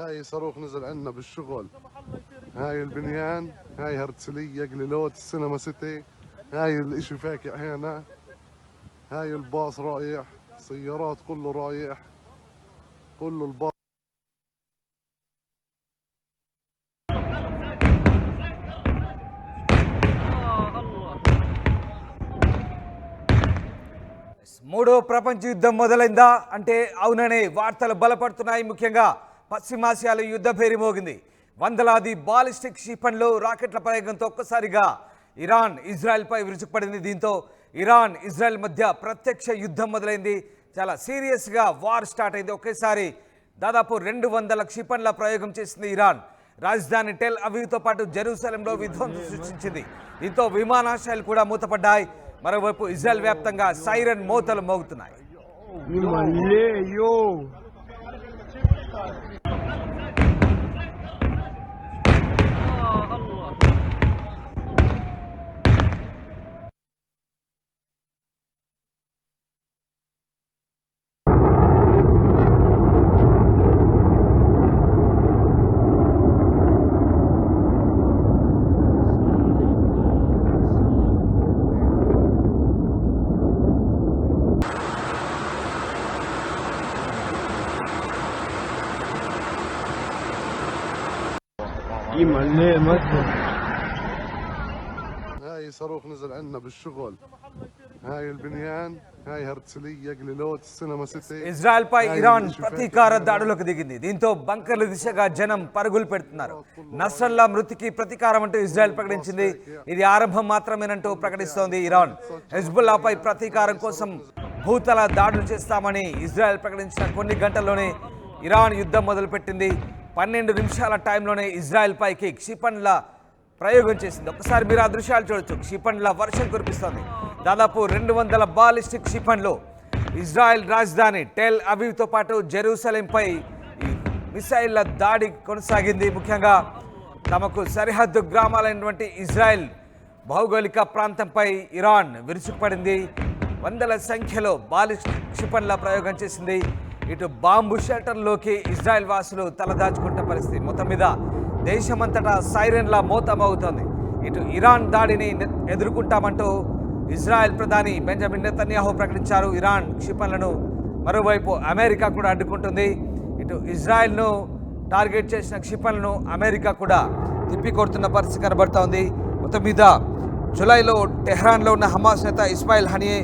هاي صاروخ نزل عندنا بالشغل. هاي البنيان، هاي هرتسلية قليلوت السينما سيتي. هاي الاشي فاكع هنا. هاي الباص رايح، سيارات كله رايح، كله الباص. మూడో ప్రపంచ యుద్ధం మొదలైందా అంటే అవుననే వార్తలు బలపడుతున్నాయి. ముఖ్యంగా పశ్చిమాసియాలో యుద్ధ పేరు మోగింది. వందలాది బాలిస్టిక్ క్షిపణులు రాకెట్ల ప్రయోగంతో ఒక్కసారిగా ఇరాన్ ఇజ్రాయెల్పై విరుచుకుపడింది. దీంతో ఇరాన్ ఇజ్రాయెల్ మధ్య ప్రత్యక్ష యుద్ధం మొదలైంది. చాలా సీరియస్గా వార్ స్టార్ట్ అయింది. ఒకేసారి దాదాపు 200 క్షిపణుల ప్రయోగం చేసింది ఇరాన్. రాజధాని టెల్ అవీవ్తో పాటు జెరూసలంలో విధ్వంసం సృష్టించింది. దీంతో విమానాశ్రయాలు కూడా మూతపడ్డాయి. మరోవైపు ఇజ్రాయెల్ వ్యాప్తంగా సైరన్ మోతలు మోగుతున్నాయి. هاي صاروخ نزل عندنا بالشغل. هاي البنيان، هاي هرتسلية قليلوت السينما سيتي. ఇజ్రాయెల్ పై ఇరాన్ ప్రతీకార దాడులకు దిగింది. దీంతో బంకర్ల దిశగా జనం పరుగులు పెడుతున్నారు. నస్రల్లా మృతికి ప్రతీకారం అంటూ ఇజ్రాయెల్ ప్రకటించింది. ఇది ఆరంభం మాత్రమేనంటూ ప్రకటిస్తోంది ఇరాన్. హెజ్బుల్లాపై ప్రతీకారం కోసం భూతల దాడులు చేస్తామని ఇజ్రాయెల్ ప్రకటించిన కొన్ని గంటల్లోనే ఇరాన్ యుద్ధం మొదలుపెట్టింది. 12 నిమిషాల టైంలోనే ఇజ్రాయెల్ పైకి క్షిపణుల ప్రయోగం చేసింది. ఒక్కసారి మీరు ఆ దృశ్యాలు చూడొచ్చు. క్షిపణుల వర్షం కురిపిస్తోంది. దాదాపు 200 బాలిస్టిక్ క్షిపణులు ఇజ్రాయెల్ రాజధాని టెల్ అవీవ్తో పాటు జెరూసలంపై మిసైళ్ల దాడి కొనసాగింది. ముఖ్యంగా తమకు సరిహద్దు గ్రామాలైనటువంటి ఇజ్రాయెల్ భౌగోళిక ప్రాంతంపై ఇరాన్ విరుచుకుపడింది. వందల సంఖ్యలో బాలిస్టిక్ క్షిపణుల ప్రయోగం చేసింది. ఇటు బాంబు షెల్టర్లోకి ఇజ్రాయెల్ వాసులు తలదాచుకుంటున్న పరిస్థితి. మొత్తం మీద దేశమంతటా సైరన్ల మోత మోగుతోంది. ఇటు ఇరాన్ దాడిని ఎదుర్కొంటామంటూ ఇజ్రాయెల్ ప్రధాని బెంజమిన్ నెతన్యాహు ప్రకటించారు ఇరాన్ క్షిపణులను. మరోవైపు అమెరికా కూడా అడ్డుకుంటుంది. ఇటు ఇజ్రాయెల్ను టార్గెట్ చేసిన క్షిపణులను అమెరికా కూడా తిప్పికొడుతున్న పరిస్థితి కనబడుతోంది. మొత్తం మీద జులైలో టెహ్రాన్లో ఉన్న హమాస్ నేత ఇస్మాయిల్ హనియే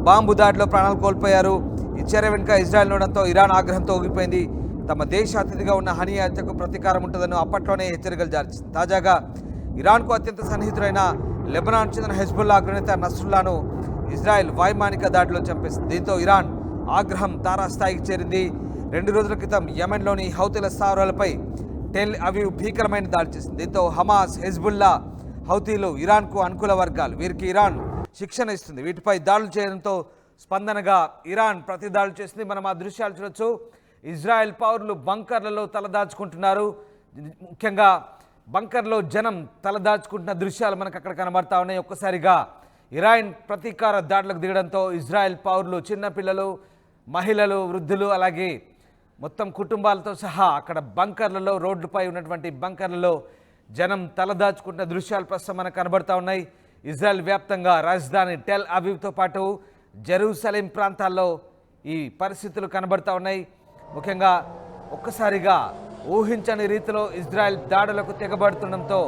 బాంబు దాడిలో ప్రాణాలు కోల్పోయారు. ఈ చర్య వెనుక ఇజ్రాయెల్ ఉండడంతో ఇరాన్ ఆగ్రహంతో ఊగిపోయింది. తమ దేశ అతిథిగా ఉన్న హనియే హత్యకు ప్రతీకారం ఉంటుందని అప్పట్లోనే హెచ్చరికలు జారీ చేసింది. తాజాగా ఇరాన్కు అత్యంత సన్నిహితుడైన లెబనాన్ చెందిన హెజ్బుల్లా అగ్రనేత నస్రుల్లాను ఇజ్రాయెల్ వైమానిక దాడిలో చంపేసింది. దీంతో ఇరాన్ ఆగ్రహం తారాస్థాయికి చేరింది. 2 రోజుల క్రితం యెమెన్లోని హౌతీల స్థావరాలపై టెల్ అవీవ్ భీకరమైన దాడి చేసింది. దీంతో హమాస్, హెజ్బుల్లా, హౌతీలు ఇరాన్కు అనుకూల వర్గాలు. వీరికి ఇరాన్ శిక్షణ ఇస్తుంది. వీటిపై దాడులు చేయడంతో స్పందనగా ఇరాన్ ప్రతి దాడులు చేసింది. మనం ఆ దృశ్యాలు చూడొచ్చు. ఇజ్రాయెల్ పౌరులు బంకర్లలో తలదాచుకుంటున్నారు. ముఖ్యంగా బంకర్లో జనం తలదాచుకుంటున్న దృశ్యాలు మనకు అక్కడ కనబడతా ఉన్నాయి. ఒక్కసారిగా ఇరాన్ ప్రతీకార దాడులకు దిగడంతో ఇజ్రాయెల్ పౌరులు, చిన్నపిల్లలు, మహిళలు, వృద్ధులు, అలాగే మొత్తం కుటుంబాలతో సహా అక్కడ బంకర్లలో, రోడ్లపై ఉన్నటువంటి బంకర్లలో జనం తలదాచుకుంటున్న దృశ్యాలు ప్రస్తుతం మనకు కనబడతా ఉన్నాయి. ఇజ్రాయెల్ వ్యాప్తంగా రాజధాని టెల్ అవీవ్తో పాటు జెరూసలేం ప్రాంతాల్లో ఈ పరిస్థితులు కనబడతా ఉన్నాయి. ముఖ్యంగా ఒక్కసారిగా ఊహించని రీతిలో ఇజ్రాయెల్ దాడులకు తెగబడుతుండడంతో,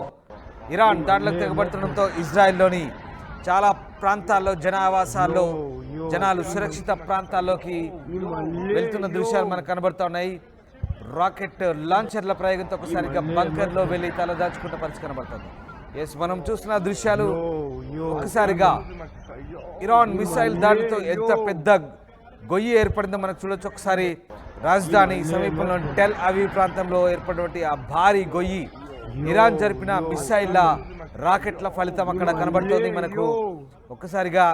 ఇరాన్ దాడులకు తెగబడుతుండడంతో ఇజ్రాయెల్లోని చాలా ప్రాంతాల్లో జనావాసాల్లో జనాలు సురక్షిత ప్రాంతాల్లోకి వెళ్తున్న దృశ్యాలు మనకు కనబడుతూ ఉన్నాయి. రాకెట్ లాంచర్ల ప్రయోగంతో ఒకసారిగా బంకర్లో వెళ్ళి తలదాచుకుంటే పరిస్థితి కనబడుతుంది. ఎస్, మనం చూస్తున్న దృశ్యాలు ఒకసారిగా ఇరాన్ మిసైల్ దాడితో ఎంత పెద్ద గొయ్యి ఏర్పడిందో మనకు చూడొచ్చు. ఒకసారి రాజధాని సమీపంలో టెల్ అవీవ్ ప్రాంతంలో ఏర్పడినటువంటి ఆ భారీ గొయ్యి ఇరాన్ జరిపిన మిసైళ్ల రాకెట్ల ఫలితం అక్కడ కనబడుతోంది మనకు. ఒక్కసారిగా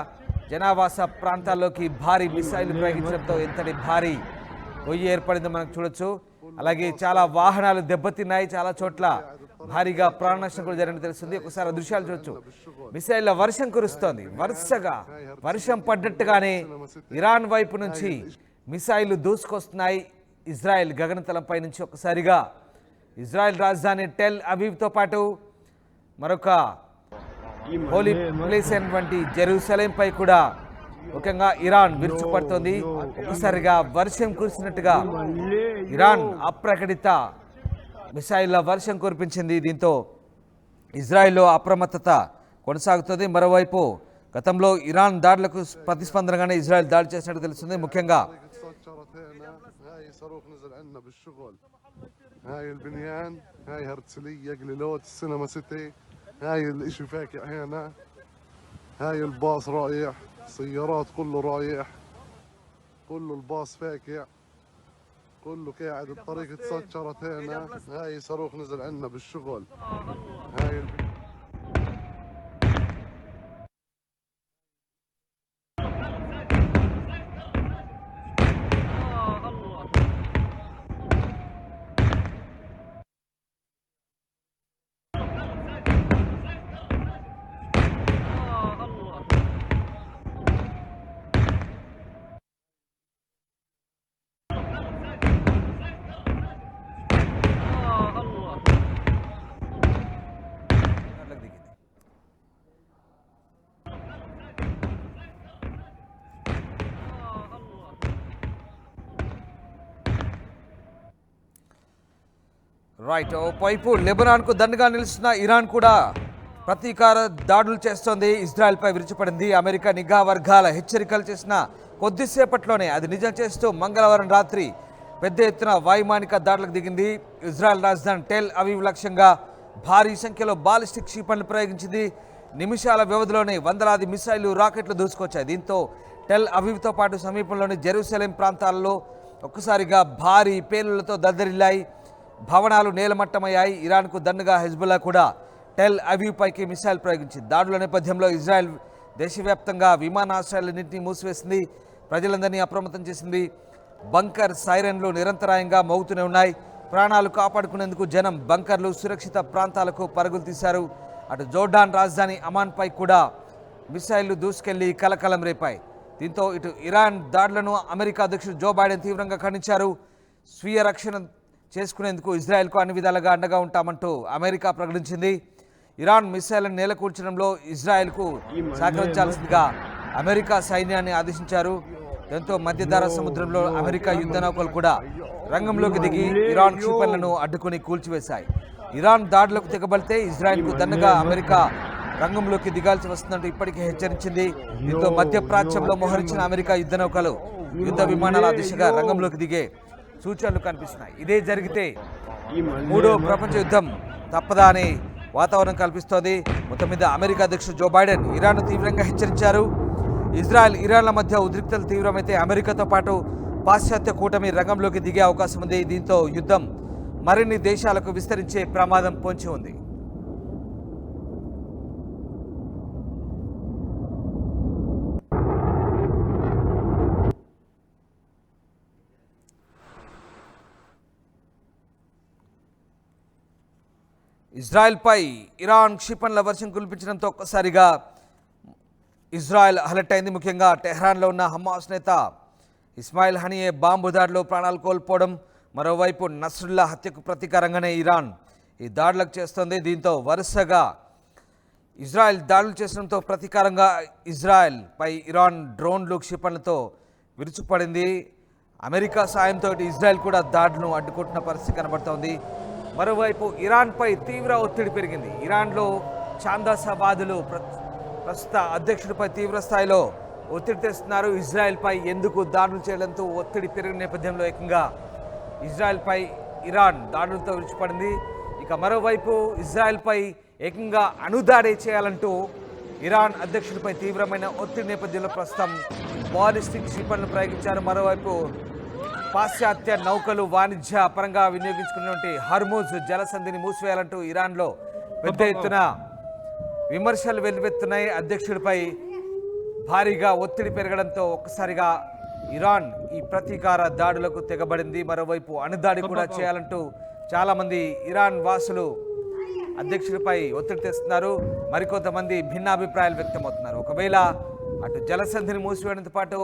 జనావాస ప్రాంతాల్లోకి భారీ మిసైల్ ప్రయోగించడంతో ఎంతటి భారీ గొయ్యి ఏర్పడిందో మనకు చూడొచ్చు. అలాగే చాలా వాహనాలు దెబ్బతిన్నాయి, చాలా చోట్ల భారీగా ప్రాణ నష్టం కూడా జరిగినట్టు తెలుస్తుంది. ఒకసారి ఆ దృశ్యాలు చూడొచ్చు. మిసైళ్ల వర్షం కురుస్తోంది. వరుసగా వర్షం పడ్డట్టుగానే ఇరాన్ వైపు నుంచి మిసైళ్లు దూసుకొస్తున్నాయి ఇజ్రాయెల్ గగనతలంపై నుంచి. ఒకసారిగా ఇజ్రాయెల్ రాజధాని టెల్ అవీవ్తో పాటు మరొక హోలీ ప్లేస్ అయినటువంటి జెరూసలేంపై కూడా ముఖ్యంగా ఇరాన్ విరుచుకుపడుతోంది. ఒకసారిగా వర్షం కురిసినట్టుగా ఇరాన్ అప్రకటిత మిసైళ్ల వర్షం కురిపించింది. దీంతో ఇజ్రాయెల్లో అప్రమత్తత కొనసాగుతుంది. మరోవైపు గతంలో ఇరాన్ దాడులకు ప్రతిస్పందనగానే ఇజ్రాయెల్ దాడి చేసినట్టు తెలుస్తుంది. ముఖ్యంగా هاي البنيان هاي هرتسلية قليلوت السينما سيتي هاي الاشي فاكع هنا هاي الباص رايح سيارات كله رايح كله الباص فاكع كله قاعد الطريق تسكرت هنا هاي صاروخ نزل عنا بالشغل هاي రైట్, ఓవైపు లెబనాన్కు దండగా నిలుస్తున్న ఇరాన్ కూడా ప్రతీకార దాడులు చేస్తోంది. ఇజ్రాయెల్పై విరుచుపడింది. అమెరికా నిఘా వర్గాల హెచ్చరికలు చేసిన కొద్దిసేపట్లోనే అది నిజం చేస్తూ మంగళవారం రాత్రి పెద్ద ఎత్తున వైమానిక దాడులకు దిగింది. ఇజ్రాయెల్ రాజధాని టెల్ అవీవ్ లక్ష్యంగా భారీ సంఖ్యలో బాలిస్టిక్ క్షిపణులు ప్రయోగించింది. నిమిషాల వ్యవధిలోనే వందలాది మిసైళ్లు, రాకెట్లు దూసుకొచ్చాయి. దీంతో టెల్ అవీవ్తో పాటు సమీపంలోని జెరూసలేం ప్రాంతాల్లో ఒక్కసారిగా భారీ పేలుళ్లతో దద్దరిల్లాయి. భవనాలు నేలమట్టమయ్యాయి. ఇరాన్కు దండగా హెజ్బుల్లా కూడా టెల్ అవీవ్ పైకి మిసైల్ ప్రయోగించింది. దాడుల నేపథ్యంలో ఇజ్రాయెల్ దేశవ్యాప్తంగా విమానాశ్రయాలన్నింటినీ మూసివేసింది. ప్రజలందరినీ అప్రమత్తం చేసింది. బంకర్ సైరన్లు నిరంతరాయంగా మోగుతూనే ఉన్నాయి. ప్రాణాలు కాపాడుకునేందుకు జనం బంకర్లు, సురక్షిత ప్రాంతాలకు పరుగులు తీశారు. అటు జోర్డాన్ రాజధాని అమాన్పై కూడా మిసైళ్లు దూసుకెళ్లి కలకలం రేపాయి. దీంతో ఇటు ఇరాన్ దాడులను అమెరికా అధ్యక్షుడు జో బైడెన్ తీవ్రంగా ఖండించారు. స్వీయ రక్షణ చేసుకునేందుకు ఇజ్రాయెల్కు అన్ని విధాలుగా అండగా ఉంటామంటూ అమెరికా ప్రకటించింది. ఇరాన్ మిసైళ్లను నేలకూర్చడంలో ఇజ్రాయెల్కు సహకరించాల్సిందిగా అమెరికా సైన్యాన్ని ఆదేశించారు. దీంతో మధ్యధరా సముద్రంలో అమెరికా యుద్ధ నౌకలు కూడా రంగంలోకి దిగి ఇరాన్ క్షిపణులను అడ్డుకుని కూల్చివేశాయి. ఇరాన్ దాడులకు తెగబడితే ఇజ్రాయెల్కు దండగా అమెరికా రంగంలోకి దిగాల్సి వస్తుందంటూ ఇప్పటికే హెచ్చరించింది. దీంతో మధ్యప్రాచ్యంలో మోహరించిన అమెరికా యుద్ధ నౌకలు యుద్ధ విమానాల దిశగా రంగంలోకి దిగే సూచనలు కనిపిస్తున్నాయి. ఇదే జరిగితే మూడో ప్రపంచ యుద్ధం తప్పదా అనే వాతావరణం కల్పిస్తోంది. మొత్తం మీద అమెరికా అధ్యక్షుడు జో బైడెన్ ఇరాన్ను తీవ్రంగా హెచ్చరించారు. ఇజ్రాయెల్, ఇరాన్ల మధ్య ఉద్రిక్తలు తీవ్రమైతే అమెరికాతో పాటు పాశ్చాత్య కూటమి రంగంలోకి దిగే అవకాశం ఉంది. దీంతో యుద్ధం మరిన్ని దేశాలకు విస్తరించే ప్రమాదం పొంచి ఉంది. ఇజ్రాయెల్పై ఇరాన్ క్షిపణుల వర్షం కురిపించడంతో ఒక్కసారిగా ఇజ్రాయెల్ అలర్ట్ అయింది. ముఖ్యంగా టెహ్రాన్లో ఉన్న హమాస్ నేత ఇస్మాయిల్ హనియే బాంబు దాడిలో ప్రాణాలు కోల్పోవడం, మరోవైపు నస్రుల్లా హత్యకు ప్రతీకారంగానే ఇరాన్ ఈ దాడులకు చేస్తోంది. దీంతో వరుసగా ఇజ్రాయెల్ దాడులు చేసడంతో ప్రతీకారంగా ఇజ్రాయెల్పై ఇరాన్ డ్రోన్లు, క్షిపణులతో విరుచుకుపడింది. అమెరికా సాయంతో ఇజ్రాయెల్ కూడా దాడులను అడ్డుకుంటున్న పరిస్థితి కనబడుతోంది. మరోవైపు ఇరాన్పై తీవ్ర ఒత్తిడి పెరిగింది. ఇరాన్లో ఛాందాసవాదులు ప్రస్తుత అధ్యక్షుడిపై తీవ్ర స్థాయిలో ఒత్తిడి తెస్తున్నారు. ఇజ్రాయెల్పై ఎందుకు దాడులు చేయడంతో ఒత్తిడి పెరిగిన నేపథ్యంలో ఏకంగా ఇజ్రాయెల్పై ఇరాన్ దాడులతో విరుచుపడింది. ఇక మరోవైపు ఇజ్రాయెల్పై ఏకంగా అణుదాడి చేయాలంటూ ఇరాన్ అధ్యక్షుడిపై తీవ్రమైన ఒత్తిడి నేపథ్యంలో ప్రస్తుతం బాలిస్టిక్ క్షిపణులు ప్రయోగించారు. మరోవైపు పాశ్చాత్య నౌకలు వాణిజ్య పరంగా వినియోగించుకున్నటువంటి హర్మూజ్ జలసంధిని మూసివేయాలంటూ ఇరాన్లో పెద్ద ఎత్తున విమర్శలు వెల్లువెత్తున్నాయి. అధ్యక్షుడిపై భారీగా ఒత్తిడి పెరగడంతో ఒక్కసారిగా ఇరాన్ ఈ ప్రతీకార దాడులకు తెగబడింది. మరోవైపు అణుదాడి కూడా చేయాలంటూ చాలామంది ఇరాన్ వాసులు అధ్యక్షుడిపై ఒత్తిడి తెస్తున్నారు. మరికొంతమంది భిన్నాభిప్రాయాలు వ్యక్తమవుతున్నారు. ఒకవేళ అటు జలసంధిని మూసివేయడంతో పాటు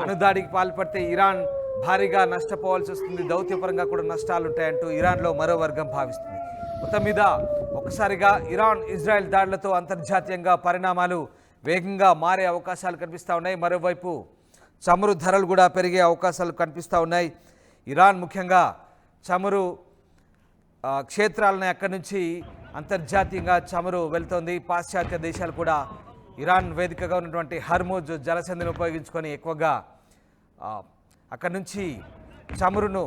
అణుదాడికి పాల్పడితే ఇరాన్ భారీగా నష్టపోవాల్సి వస్తుంది, దౌత్యపరంగా కూడా నష్టాలు ఉంటాయంటూ ఇరాన్లో మరో వర్గం భావిస్తుంది. మొత్తం మీద ఒకసారిగా ఇరాన్ ఇజ్రాయెల్ దాడులతో అంతర్జాతీయంగా పరిణామాలు వేగంగా మారే అవకాశాలు కనిపిస్తూ ఉన్నాయి. మరోవైపు చమురు ధరలు కూడా పెరిగే అవకాశాలు కనిపిస్తూ ఉన్నాయి. ఇరాన్ ముఖ్యంగా చమురు క్షేత్రాలను అక్కడి నుంచి అంతర్జాతీయంగా చమురు వెళ్తోంది. పాశ్చాత్య దేశాలు కూడా ఇరాన్ వేదికగా ఉన్నటువంటి హర్మూజ్ జలసంధిని ఉపయోగించుకొని ఎక్కువగా అక్కడి నుంచి చమురును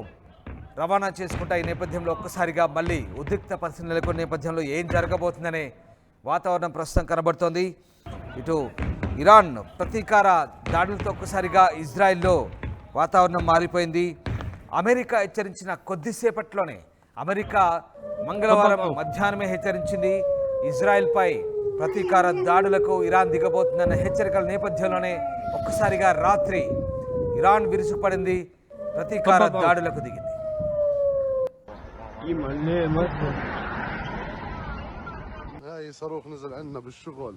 రవాణా చేసుకుంటా. ఈ నేపథ్యంలో ఒక్కసారిగా మళ్ళీ ఉద్రిక్త పరిస్థితులు నెలకొన్న నేపథ్యంలో ఏం జరగబోతుందనే వాతావరణం ప్రస్తుతం కనబడుతోంది. ఇటు ఇరాన్ ప్రతీకార దాడులతో ఒక్కసారిగా ఇజ్రాయెల్లో వాతావరణం మారిపోయింది. అమెరికా హెచ్చరించిన కొద్దిసేపట్లోనే అమెరికా మంగళవారం మధ్యాహ్నమే హెచ్చరించింది ఇజ్రాయెల్పై ప్రతీకార దాడులకు ఇరాన్ దిగబోతుందన్న హెచ్చరికల నేపథ్యంలోనే ఒక్కసారిగా రాత్రి ఇరాన్ విరుచుకుపడింది, ప్రతీకార దాడులకు దిగింది. هاي صاروخ نزل عندنا بالشغل.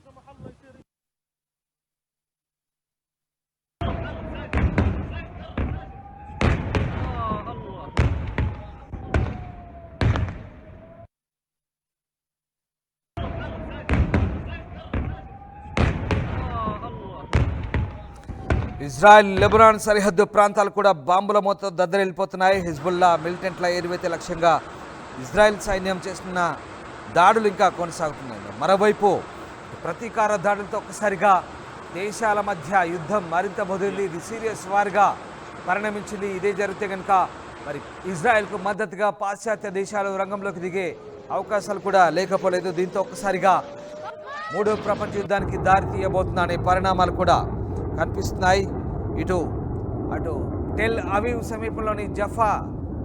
ఇజ్రాయెల్ లెబనాన్ సరిహద్దు ప్రాంతాలు కూడా బాంబుల మోత దద్దరిల్లిపోతున్నాయి. హిజ్బుల్లా మిలిటెంట్ల ఏరివేతే లక్ష్యంగా ఇజ్రాయెల్ సైన్యం చేస్తున్న దాడులు ఇంకా కొనసాగుతున్నాయి. మరోవైపు ప్రతీకార దాడులతో ఒక్కసారిగా దేశాల మధ్య యుద్ధం మరింత మొదలైంది. ఇది సీరియస్ వార్గా పరిణమించింది. ఇదే జరిగితే కనుక మరి ఇజ్రాయెల్కు మద్దతుగా పాశ్చాత్య దేశాలు రంగంలోకి దిగే అవకాశాలు కూడా లేకపోలేదు. దీంతో ఒక్కసారిగా మూడో ప్రపంచ యుద్ధానికి దారి తీయబోతున్న అనే పరిణామాలు కూడా కనిపిస్తున్నాయి. అటు టెల్ అవీవ్ సమీపంలోని జఫా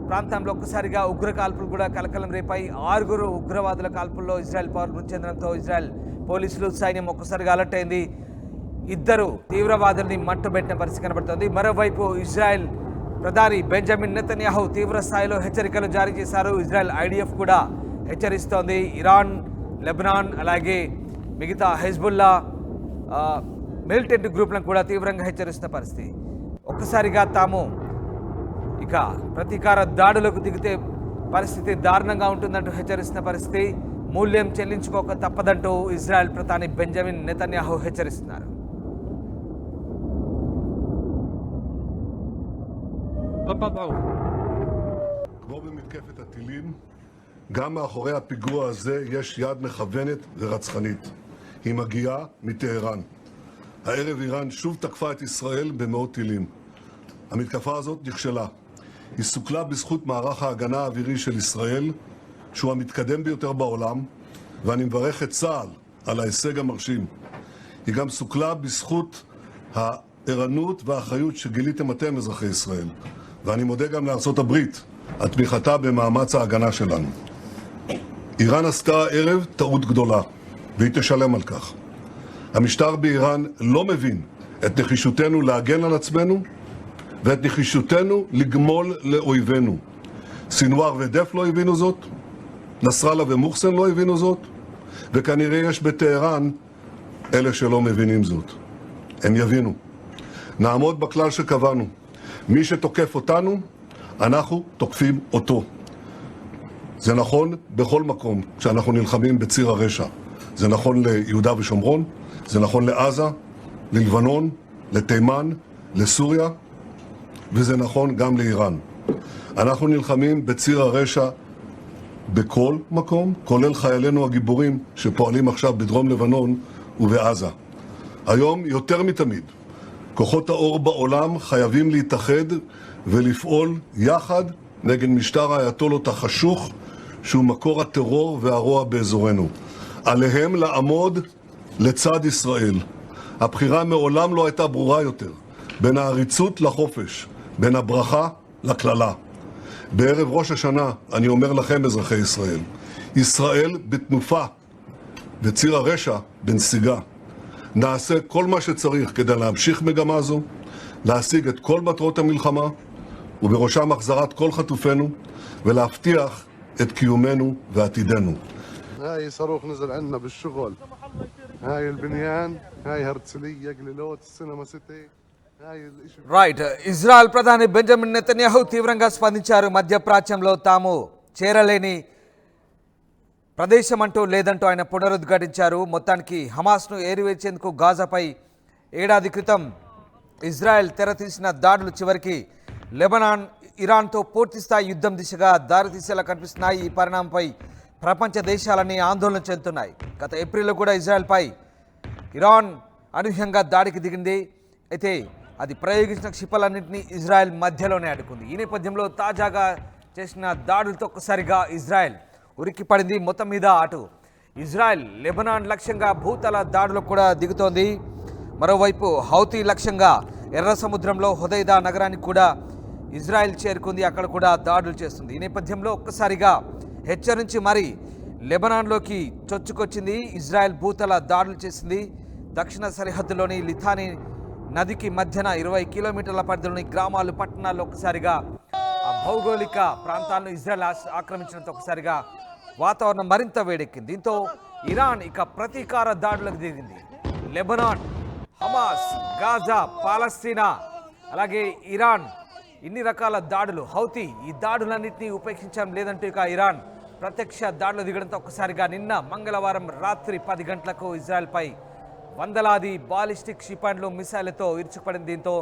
ప్రాంతంలో ఒక్కసారిగా ఉగ్ర కాల్పులు కూడా కలకలం రేపాయి. 6 ఉగ్రవాదుల కాల్పుల్లో ఇజ్రాయెల్ పౌరులు మృతి చెందడంతో ఇజ్రాయెల్ పోలీసులు సైన్యం ఒక్కసారిగా అలర్ట్ అయింది. 2 తీవ్రవాదుల్ని మట్టుబెట్టిన పరిస్థితి కనబడుతోంది. మరోవైపు ఇజ్రాయెల్ ప్రధాని బెంజమిన్ నెతన్యాహు తీవ్ర స్థాయిలో హెచ్చరికలు జారీ చేశారు. ఇజ్రాయెల్ ఐడిఎఫ్ కూడా హెచ్చరిస్తోంది. ఇరాన్, లెబనాన్ అలాగే మిగతా హెజ్బుల్లా మిలిటెంట్ గ్రూప్లను కూడా తీవ్రంగా హెచ్చరిస్తున్న పరిస్థితి. ఒక్కసారిగా తాము ఇక ప్రతీకార దాడులకు దిగితే పరిస్థితి దారుణంగా ఉంటుందంటూ హెచ్చరిస్తున్న పరిస్థితి. మూల్యం చెల్లించుకోక తప్పదంటూ ఇజ్రాయెల్ ప్రధాని బెంజమిన్ నెతన్యాహు హెచ్చరిస్తున్నారు. כמו במתקפת הטילים, גם מאחורי הפיגוע הזה יש יד מכוונת ורצחנית. היא מגיעה מטהרן. הערב איראן שוב תקפה את ישראל במאות טילים. המתקפה הזאת נכשלה. היא סוכלה בזכות מערך ההגנה האווירי של ישראל, שהוא המתקדם ביותר בעולם, ואני מברך את צה"ל על ההישג המרשים. היא גם סוכלה בזכות הערנות והאחריות שגיליתם אתם, אזרחי ישראל. ואני מודה גם לארצות הברית על תמיכתה במאמץ ההגנה שלנו. איראן עשתה הערב טעות גדולה, והיא תשלם על כך. המשטר באיראן לא מבין את נחישותנו להגן על עצמנו ואת נחישותנו לגמול לאויבינו. סינואר ודף לא הבינו זאת, נסראללה ומוחסן לא הבינו זאת, וכנראה יש בטהרן אלה שלא מבינים זאת. הם יבינו. נעמוד בכלל שקבענו. מי שתוקף אותנו, אנחנו תוקפים אותו. זה נכון בכל מקום כשאנחנו נלחמים בציר הרשע. זה נכון ליהודה ושומרון, זה נכון לעזה, ללבנון, לתימן, לסוריה, וזה נכון גם לאיראן. אנחנו נלחמים בציר הרשע בכל מקום, כולל חיילינו הגיבורים שפועלים עכשיו בדרום לבנון ובעזה. היום יותר מתמיד, כוחות האור בעולם חייבים להתאחד ולפעול יחד נגד משטר האייתולות החשוך שהוא מקור הטרור והרוע באזורנו. עליהם לעמוד לצד ישראל. הבחירה מעולם לא הייתה ברורה יותר, בין העריצות לחופש, בין הברכה לכללה. בערב ראש השנה אני אומר לכם, אזרחי ישראל, ישראל בתנופה וציר הרשע בנסיגה. נעשה כל מה שצריך כדי להמשיך מגמה זו, להשיג את כל מטרות המלחמה, ובראשם החזרת כל חטופינו, ולהבטיח את קיומנו ועתידנו. هاي صاروخ نزل عنا بالشغل. هاي البنيان، هاي هرتسلية، قليلوت، السينما سيتي. هاي الاشي రైట్ ఇజ్రాయెల్ ప్రధాని బెంజమిన్ నెతన్యాహు తీవ్రంగా స్పందించారు. మధ్యప్రాచ్యంలో తాము చేరలేని ప్రదేశం అంటూ లేదంటూ ఆయన పునరుద్ఘాటించారు. మొత్తానికి హమాస్ను ఏరివేసేందుకు గాజాపై ఏడాది క్రితం ఇజ్రాయెల్ తెరతీసిన దాడులు చివరికి లెబనాన్ ఇరాన్తో పూర్తిస్థాయి యుద్ధం దిశగా దారితీసేలా కనిపిస్తున్నాయి. ఈ పరిణామంపై ప్రపంచ దేశాలన్నీ ఆందోళన చెందుతున్నాయి. గత ఏప్రిల్లో కూడా ఇజ్రాయెల్పై ఇరాన్ అనూహ్యంగా దాడికి దిగింది. అయితే అది ప్రయోగించిన క్షిపణులన్నింటినీ ఇజ్రాయెల్ మధ్యలోనే అడ్డుకుంది. ఈ నేపథ్యంలో తాజాగా చేసిన దాడులతో ఒక్కసారిగా ఇజ్రాయెల్ ఉరికి పడింది. మొత్తం మీద అటు ఇజ్రాయెల్ లెబనాన్ లక్ష్యంగా భూతల దాడులకు కూడా దిగుతోంది. మరోవైపు హౌతీ లక్ష్యంగా ఎర్ర సముద్రంలో హుదైదా నగరానికి కూడా ఇజ్రాయెల్ చేరుకుంది. అక్కడ కూడా దాడులు చేస్తుంది. ఈ నేపథ్యంలో ఒక్కసారిగా హెచ్చరించి మరి లెబనాన్లోకి చొచ్చుకొచ్చింది. ఇజ్రాయెల్ భూతల దాడులు చేసింది. దక్షిణ సరిహద్దులోని లిథానీ నదికి మధ్యన 20 కిలోమీటర్ల పరిధిలోని గ్రామాలు పట్టణాల్లో ఒక్కసారిగా ఆ భౌగోళిక ప్రాంతాలను ఇజ్రాయెల్ ఆక్రమించినంత ఒకసారిగా వాతావరణం మరింత వేడెక్కింది. దీంతో ఇరాన్ ఇక ప్రతీకార దాడులకు దిగింది. లెబనాన్, హమాస్, గాజా, పాలస్తీనా అలాగే ఇరాన్ ఇన్ని రకాల దాడులు, హౌతీ ఈ దాడులన్నింటినీ ఉపేక్షించడం లేదంటూ ఇక ఇరాన్ ప్రత్యక్ష దాడులు దిగడంతో ఒక్కసారిగా నిన్న మంగళవారం రాత్రి 10 గంటలకు ఇజ్రాయెల్పై వందలాది బాలిస్టిక్ క్షిపణులు మిసైళ్లతో ఇరుచుకుపడింది. దీంతో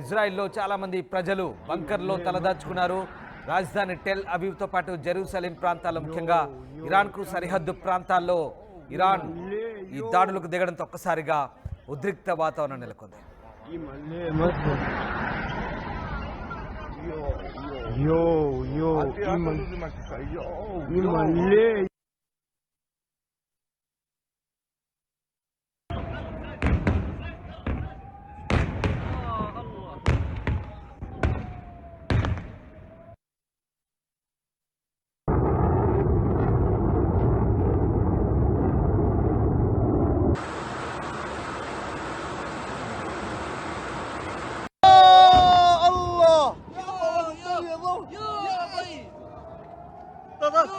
ఇజ్రాయెల్లో చాలామంది ప్రజలు బంకర్లో తలదాచుకున్నారు. రాజధాని టెల్ అవీవ్తో పాటు జెరూసలేం ప్రాంతాల్లో ముఖ్యంగా ఇరాన్కు సరిహద్దు ప్రాంతాల్లో ఇరాన్ ఈ దాడులకు దిగడంతో ఒక్కసారిగా ఉద్రిక్త వాతావరణం నెలకొంది. طرف